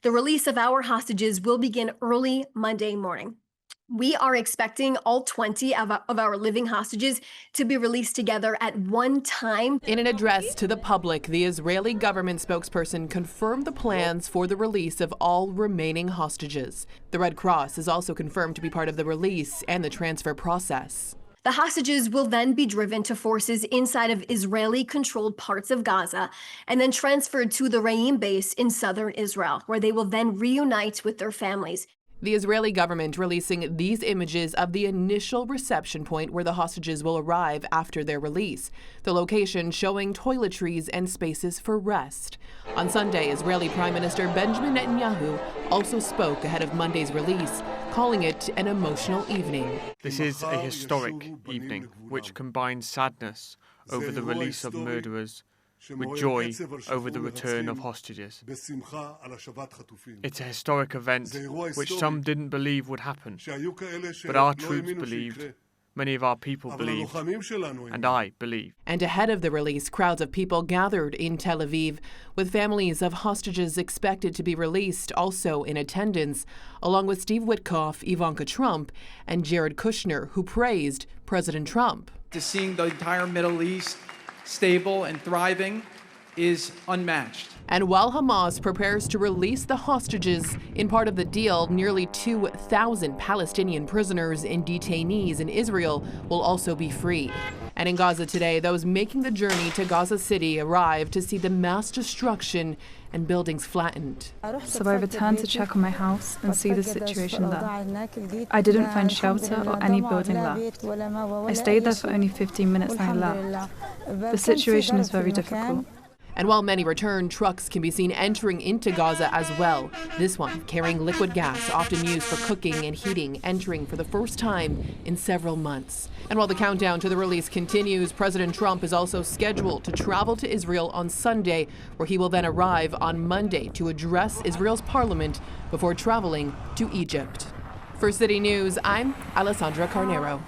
The release of our hostages will begin early Monday morning. We are expecting all 20 of our living hostages to be released together at one time. In an address to the public, the Israeli government spokesperson confirmed the plans for the release of all remaining hostages. The Red Cross is also confirmed to be part of the release and the transfer process. The hostages will then be driven to forces inside of Israeli-controlled parts of Gaza and then transferred to the Re'im base in southern Israel, where they will then reunite with their families. The Israeli government releasing these images of the initial reception point where the hostages will arrive after their release. The location showing toiletries and spaces for rest. On Sunday, Israeli Prime Minister Benjamin Netanyahu also spoke ahead of Monday's release, calling it an emotional evening. This is a historic evening which combines sadness over the release of murderers with joy over the return of hostages. It's a historic event which some didn't believe would happen, but our troops believed, many of our people believed, and I believe. And ahead of the release, crowds of people gathered in Tel Aviv, with families of hostages expected to be released also in attendance, along with Steve Witkoff, Ivanka Trump, and Jared Kushner, who praised President Trump. To seeing the entire Middle East stable and thriving is unmatched. And while Hamas prepares to release the hostages, in part of the deal, nearly 2,000 Palestinian prisoners and detainees in Israel will also be freed. And in Gaza today, those making the journey to Gaza City arrive to see the mass destruction and buildings flattened. So I returned to check on my house and see the situation there. I didn't find shelter or any building left. I stayed there for only 15 minutes and I left. The situation is very difficult. And while many return, trucks can be seen entering into Gaza as well. This one carrying liquid gas, often used for cooking and heating, entering for the first time in several months. And while the countdown to the release continues, President Trump is also scheduled to travel to Israel on Sunday, where he will then arrive on Monday to address Israel's parliament before traveling to Egypt. For City News, I'm Alessandra Carneiro.